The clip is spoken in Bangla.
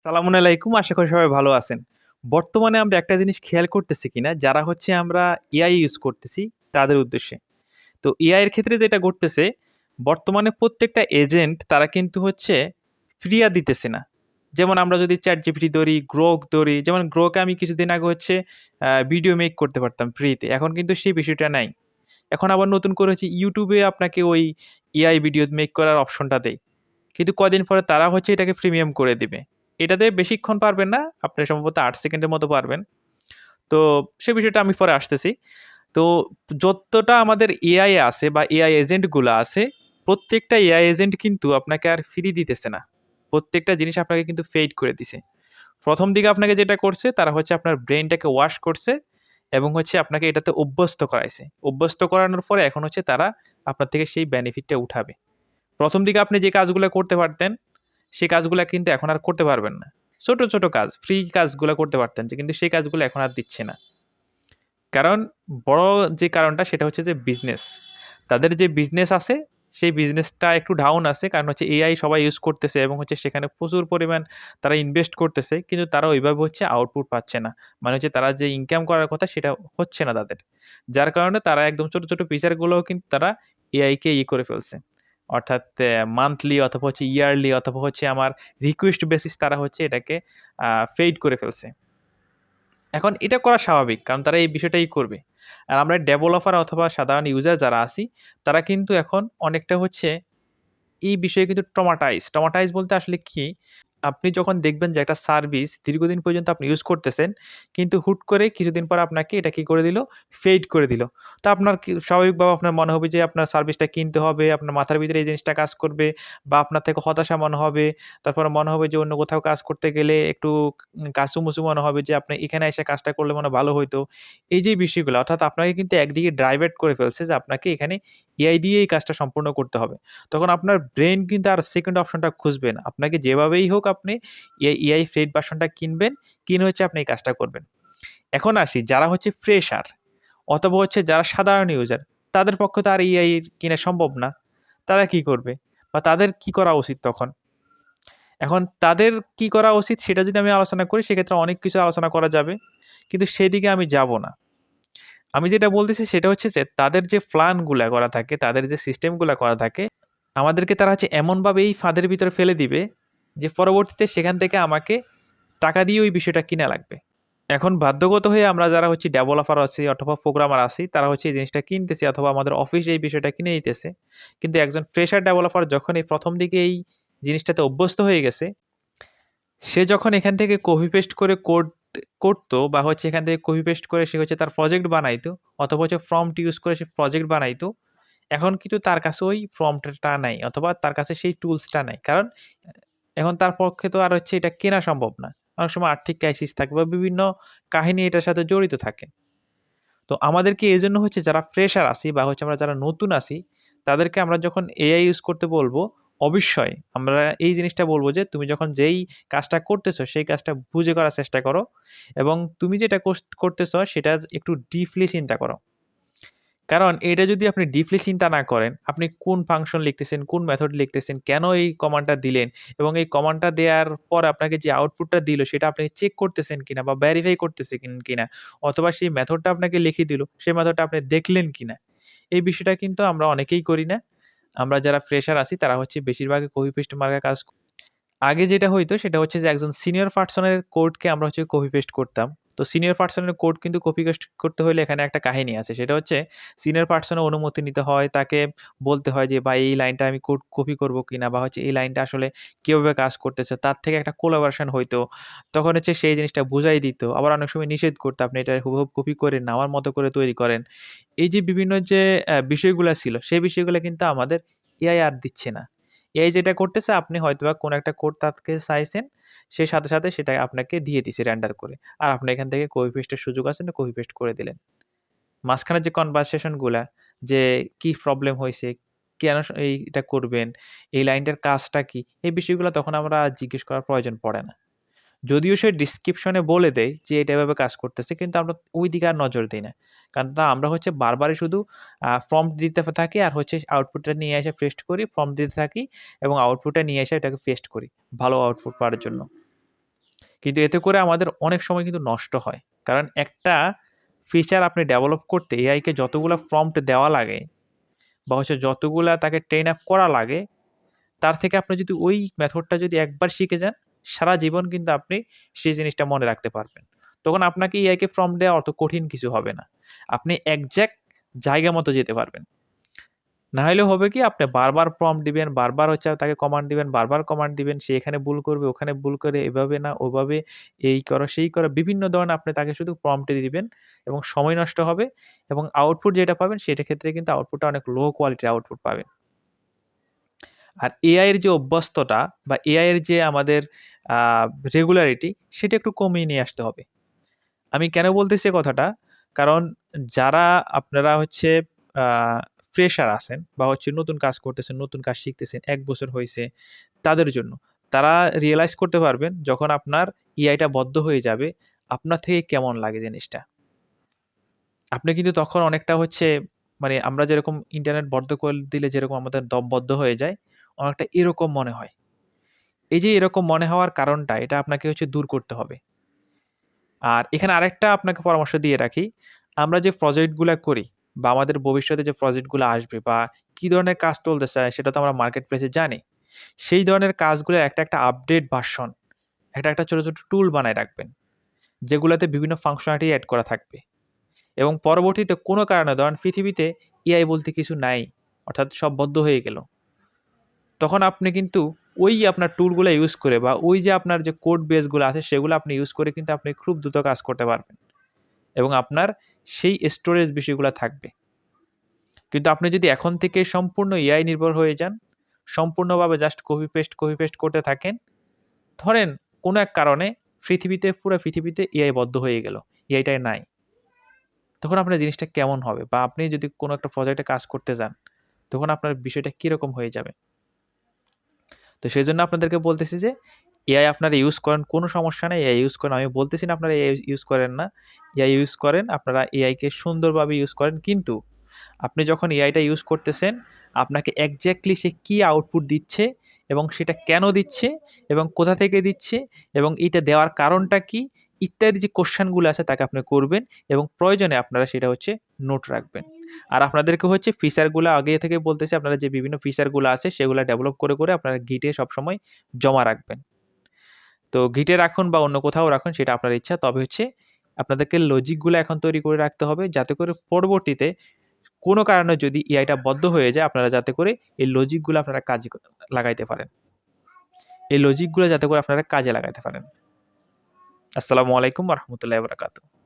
সালামুন আলাইকুম। আশা করি সবাই ভালো আছেন। বর্তমানে আমরা একটা জিনিস খেয়াল করতেছি কিনা, যারা হচ্ছে আমরা এআই ইউজ করতেছি তাদের উদ্দেশ্যে। তো এআই এর ক্ষেত্রে যেটা ঘটতেছে, বর্তমানে প্রত্যেকটা এজেন্ট তারা কিন্তু হচ্ছে ফ্রি আর দিতেছে না। যেমন আমরা যদি ChatGPT ধরি, Grok ধরি, যেমন Grok এ আমি কিছুদিন আগে হচ্ছে ভিডিও মেক করতে পারতাম ফ্রিতে। এখন কিন্তু সেই বিষয়টা নাই। এখন আবার নতুন করে হচ্ছে YouTube এ আপনাকে ওই এআই ভিডিও মেক করার অপশনটা দেয়। কিন্তু কয়দিন পরে তারা হচ্ছে এটাকে প্রিমিয়াম করে দিবে। এটাতে বেশিক্ষণ পারবেন না। আপনি সম্ভবত ৮ সেকেন্ডের মতো পারবেন। তো সে বিষয়টা আমি পরে আসতেছি। তো যতটা আমাদের এআই আছে বা এআই এজেন্ট গুলা আছে, প্রত্যেকটা এআই এজেন্ট কিন্তু আপনাকে আর ফ্রি দিতেছে না। প্রত্যেকটা জিনিস আপনাকে কিন্তু পেইড করে দিছে। ১ম দিকে আপনাকে যেটা করছে তারা হচ্ছে আপনার ব্রেইনটাকে ওয়াশ করছে এবং হচ্ছে আপনাকে এটাতে অভ্যস্ত করাইছে। অভ্যস্ত করানোর পরে এখন হচ্ছে তারা আপনার থেকে সেই বেনিফিটটা উঠাবে। ১ম দিকে আপনি যে কাজগুলা করতে পারতেন, সেই কাজগুলা কিন্তু এখন আর করতে পারবেন না। ছোট, ছোট কাজ, ফ্রি কাজগুলা করতে পারতেন যে কিন্তু সেই কাজগুলো এখন আর দিচ্ছে না। কারণ বড় যে কারণটা সেটা হচ্ছে যে বিজনেস। তাদের যে বিজনেস আছে, সেই বিজনেসটা একটু ডাউন আছে। কারণ হচ্ছে এআই সবাই ইউজ করতেছে এবং হচ্ছে সেখানে প্রচুর পরিমাণ তারা ইনভেস্ট করতেছে। কিন্তু তারা ওইভাবে হচ্ছে আউটপুট পাচ্ছে না। মানে হচ্ছে তারা যে ইনকাম করার কথা সেটা হচ্ছে না তাদের। যার কারণে তারা একদম ছোট, ছোট ফিচার গুলোও কিন্তু তারা এআই কে করে ফেলছে। অর্থাৎ মান্থলি অথবা হচ্ছে ইয়ারলি অথবা হচ্ছে আমার রিকোয়েস্ট বেসিস তারা হচ্ছে এটাকে ফেইড করে ফেলছে। এখন এটা করা স্বাভাবিক। কারণ তারা এই বিষয়টাই করবে। আর আমরা ডেভেলপার অথবা সাধারণ ইউজার যারা আছি, তারা কিন্তু এখন অনেকটা হচ্ছে এই বিষয়ে কিন্তু ট্রমাটাইজ। ট্রমাটাইজ বলতে আসলে কি? আপনি যখন দেখবেন যে একটা সার্ভিস দীর্ঘদিন পর্যন্ত আপনি ইউজ করতেছেন, কিন্তু হুট করে কিছুদিন পর আপনাকে এটা কি করে দিল? ফেইড করে দিল। তো আপনার কি স্বাভাবিকভাবে আপনার মনে হবে যে আপনার সার্ভিসটা কিনতে হবে, আপনার মাথার ভিতরে এই জিনিসটা কাজ করবে বা আপনার থেকে হতাশা মনে হবে। তারপরে মনে হবে যে অন্য কোথাও কাজ করতে গেলে একটু কাঁচুমাচু মনে হবে যে আপনি এখানে এসে কাজটা করলে মনে হয় ভালো হইতো। এই যে বিষয়গুলো অর্থাৎ আপনাকে কিন্তু একদিকে ডাইভার্ট করে ফেলছে যে আপনাকে এখানে এআই দিয়ে এই কাজটা সম্পূর্ণ করতে হবে। তখন আপনার ব্রেইন কিন্তু আর সেকেন্ড অপশনটা খুঁজবে না। আপনাকে যেভাবেই হোক আপনি এআই ফ্রেড ভার্সনটা কিনবেন, কিনে হচ্ছে আপনি এই কাজটা করবেন। এখন আসি যারা হচ্ছে ফ্রেশার অথবা হচ্ছে যারা সাধারণ ইউজার, তাদের পক্ষে তো আর এআই কিনা সম্ভব না। তারা কি করবে? বা তাদের কি করা উচিত তখন? এখন তাদের কি করা উচিত সেটা যদি আমি আলোচনা করি সেক্ষেত্রে অনেক কিছু আলোচনা করা যাবে। কিন্তু সেদিকে আমি যাব না। আমি যেটা বলতেছি সেটা হচ্ছে যে তাদের যে প্ল্যান গুলা করা থাকে, তাদের যে সিস্টেম গুলা করা থাকে আমাদেরকে তারা হচ্ছে এমনভাবে এই ফাঁদের ভিতরে ফেলে দিবে যে পরবর্তীতে সেখান থেকে আমাকে টাকা দিয়ে ওই বিষয়টা কিনা লাগবে। এখন বাধ্যগত হয়ে আমরা যারা হচ্ছে ডেভেলপার আছি অথবা প্রোগ্রামার আছি তারা হচ্ছে এই জিনিসটা কিনতেছি অথবা আমাদের অফিস এই বিষয়টা কিনে নিতেছে। কিন্তু একজন ফ্রেশার ডেভেলপার যখন এই ১ম দিকে এই জিনিসটাতে অভ্যস্ত হয়ে গেছে, সে যখন এখান থেকে কপি পেস্ট করে কোড করতো বা হচ্ছে এখান থেকে কপি পেস্ট করে সে হচ্ছে তার প্রজেক্ট বানাইতো অথবা হচ্ছে প্রম্পট ইউজ করে সে প্রজেক্ট বানাইতো। এখন কিন্তু তার কাছে ওই প্রম্পটটা নাই অথবা তার কাছে সেই টুলসটা নাই। কারণ এখন তার পক্ষে তো আর হচ্ছে এটা কেনা সম্ভব না। অনেক সময় আর্থিক ক্রাইসিস থাকে বা বিভিন্ন কাহিনী এটার সাথে জড়িত থাকে। তো আমাদেরকে এজন্য হচ্ছে যারা ফ্রেশার আছি বা হচ্ছে আমরা যারা নতুন আছি, তাদেরকে আমরা যখন এআই ইউজ করতে বলবো, অবশ্যই আমরা এই জিনিসটা বলব যে, "তুমি যখন যেই কাজটা করতেছো, সেই কাজটা বুঝে করার চেষ্টা করো এবং তুমি যেটা করতেছো সেটা একটু ডিপলি চিন্তা করো।" কারণ এটা যদি আপনি ডিপলি চিন্তা না করেন, আপনি কোন ফাংশন লিখতেছেন, কোন মেথড লিখতেছেন, কেন এই কমান্ডটা দিলেন এবং এই কমান্ডটা দেওয়ার পর আপনাকে যে আউটপুটটা দিল সেটা আপনি চেক করতেছেন কিনা বা ভেরিফাই করতেছেন কিনা অথবা সেই মেথডটা আপনাকে লিখে দিল, সেই মেথডটা আপনি দেখলেন কিনা। এই বিষয়টা কিন্তু আমরা অনেকেই করি না। আমরা যারা ফ্রেশার আছি তারা হচ্ছে বেশিরভাগই কপি পেস্ট মার্কা কাজ আগে যেটা হইতো সেটা হচ্ছে যে একজন সিনিয়র পারসনের কোডকে আমরা হচ্ছে কপি পেস্ট করতাম। তো সিনিয়র পারসনের কোড কিন্তু কপি পেস্ট করতে হইলে এখানে একটা কাহিনী আছে। সেটা হচ্ছে সিনিয়র পারসনের অনুমতি নিতে হয়। তাকে বলতে হয় যে, "ভাই এই লাইনটা আমি কোড কপি করব কিনা?" বা হচ্ছে এই লাইনটা আসলে কিভাবে কাজ করতেছে। তার থেকে একটা কোলাবোরেশন হইতো। তখন হচ্ছে সেই জিনিসটা বুঝাই দিত। আবার অনেক সময় নিষেধ করতো, "আপনি এটা হুবহু কপি করেন না। আমার মতো করে তৈরি করেন।" এই যে বিভিন্ন যে বিষয়গুলা ছিল, সেই বিষয়গুলা কিন্তু আমাদের এআই আর দিচ্ছে না। এআই যেটা করতেছে আপনি হয়তোবা কোনো একটা কোড তাকে চাইছেন, সে সাথে, সাথে সেটা আপনাকে দিয়ে দিছে রেন্ডার করে। আর আপনি এখান থেকে কপি পেস্ট এর সুযোগ আছে না কপি পেস্ট করে দিলেন। মাঝখানে যে কনভারসেশন গুলা যে কি প্রবলেম হইছে, কেন এইটা করবেন, এই লাইনটার কাজটা কি? এই বিষয়গুলো তখন আমরা আর জিজ্ঞেস করার প্রয়োজন পড়ে না। যদিও সে ডেসক্রিপশনে বলে দেয় যে এটা এভাবে কাজ করতেছে কিন্তু আমরা ওই দিকে আর নজর দেই না। কারণ আমরা হচ্ছে বারবারই শুধু প্রম্পট দিতে থাকি আর হচ্ছে আউটপুটটা নিয়ে এসে পেস্ট করি, প্রম্পট দিতে থাকি এবং আউটপুটটা নিয়ে এসে এটাকে পেস্ট করি ভালো আউটপুট পাওয়ার জন্য। কিন্তু এতে করে আমাদের অনেক সময় কিন্তু নষ্ট হয়। কারণ একটা ফিচার আপনি ডেভেলপ করতে এআইকে যতগুলা প্রম্পট দেওয়া লাগে বা হচ্ছে যতগুলা তাকে ট্রেন আপ করা লাগে, তার থেকে আপনি যদি ওই মেথডটা যদি একবার শিখে যান, সারা জীবন কিন্তু আপনি সেই জিনিসটা মনে রাখতে পারবেন। তখন আপনাকে এআইকে প্রম্পট দেওয়া অত কঠিন কিছু হবে না। আপনি এক্সাক্ট জায়গা মতো যেতে পারবেন। না হইলে হবে কি আপনি বারবার প্রম্পট দিবেন, বারবার হচ্ছে তাকে কমান্ড দিবেন, বারবার কমান্ড দিবেন। সে এখানে ভুল করবে, ওখানে ভুল করে, এভাবে না ওভাবে, এই করো, সেই করো। বিভিন্ন ধরনের আপনি তাকে শুধু প্রম্পট দিবেন এবং সময় নষ্ট হবে এবং আউটপুট যেটা পাবেন সেটা ক্ষেত্রে কিন্তু আউটপুটটা অনেক লো কোয়ালিটির আউটপুট পাবেন। আর এআই এর যে অভ্যস্ততা বা এআই এর যে আমাদের আ রেগুলারিটি সেটা একটু কমিয়ে নিয়ে আসতে হবে। আমি কেন বলতেছি এ কথাটা? কারণ যারা আপনারা হচ্ছে আ ফ্রেশার আছেন বা হচ্ছে নতুন কাজ করতেছেন, নতুন কাজ শিখতেছেন, ১ বছর হইছে তাদের জন্য। তারা রিয়ালাইজ করতে পারবেন যখন আপনার এআইটা বদ্ধ হয়ে যাবে, আপনার থেকে কেমন লাগে জিনিসটা। আপনি কিন্তু তখন অনেকটা হচ্ছে মানে আমরা যেরকম ইন্টারনেট বন্ধ করে দিলে যেরকম আমাদের দম বন্ধ হয়ে যায়, অনেকটা এরকম মনে হয়। এই যে এরকম মনে হওয়ার কারণটা এটা আপনাকে হচ্ছে দূর করতে হবে। আর এখানে আরেকটা আপনাকে পরামর্শ দিয়ে রাখি। আমরা যে প্রজেক্ট গুলা করি বা আমাদের ভবিষ্যতে যে প্রজেক্ট গুলা আসবে বা কি ধরনের কাজ চলতেছে সেটা তো আমরা মার্কেট প্লেসে জানি। সেই ধরনের কাজগুলোর একটা আপডেট ভার্সন, একটা ছোট, ছোট টুল বানায় রাখবেন। যেগুলাতে বিভিন্ন ফাংশনালিটি এড করা থাকবে। এবং পরবর্তীতে কোনো কারণে ধরেন পৃথিবীতে এআই বলতে কিছু নাই। অর্থাৎ সব বদ্ধ হয়ে গেল। তখন আপনি কিন্তু ওই আপনার টুলগুলা ইউজ করে বা ওই যে আপনার যে কোড বেস গুলা আছে সেগুলো আপনি ইউজ করে কিন্তু আপনি খুব দ্রুত কাজ করতে পারবেন। এবং আপনার সেই স্টোরেজ বিষয়গুলা থাকবে। কিন্তু আপনি যদি এখন থেকে সম্পূর্ণ এআই নির্ভর হয়ে যান, সম্পূর্ণভাবে জাস্ট কপি পেস্ট করতে থাকেন, ধরেন কোনো এক কারণে পুরা পৃথিবীতে এআই বদ্ধ হয়ে গেল। এআইটা নাই। তখন আপনার জিনিসটা কেমন হবে? বা আপনি যদি কোনো একটা প্রজেক্টে কাজ করতে যান, তখন আপনার বিষয়টা কিরকম হয়ে যাবে? তো সেজন্য আপনাদেরকে বলতেছি যে এআই আপনারা ইউজ করেন, কোনো সমস্যা নাই। এআই ইউজ করেন। আমি বলতেছি না আপনারা এআই ইউজ করেন না। এআই ইউজ করেন। আপনারা এআইকে সুন্দরভাবে ইউজ করেন। কিন্তু আপনি যখন এআইটা ইউজ করতেছেন, আপনাকে এক্সাক্টলি সে কি আউটপুট দিচ্ছে এবং সেটা কেন দিচ্ছে এবং কোথা থেকে দিচ্ছে এবং এইটা দেওয়ার কারণটা কি? ইত্যাদি যে কোয়েশ্চেন গুলো আছে তাকে আপনি করবেন এবং প্রয়োজনে আপনারা সেটা হচ্ছে নোট রাখবেন। আর আপনাদেরকে হচ্ছে ফিচার গুলা আগে থেকে বলতেছি আপনারা যে বিভিন্ন ফিচার গুলা আছে সেগুলা ডেভেলপ করে আপনারা Git এ সবসময় জমা রাখবেন। তো Git এ রাখুন বা অন্য কোথাও রাখুন সেটা আপনার ইচ্ছা। তবে হচ্ছে আপনাদেরকে লজিক গুলা এখন তৈরি করে রাখতে হবে যাতে করে পরবর্তীতে কোনো কারণে যদি এআইটা বদ্ধ হয়ে যায় আপনারা যাতে করে এই লজিক গুলো আপনারা কাজে লাগাইতে পারেন। এই লজিক গুলো যাতে করে আপনারা কাজে লাগাইতে পারেন। আসসালামু আলাইকুম ওয়া রাহমাতুল্লাহি ওয়া বারাকাতুহু।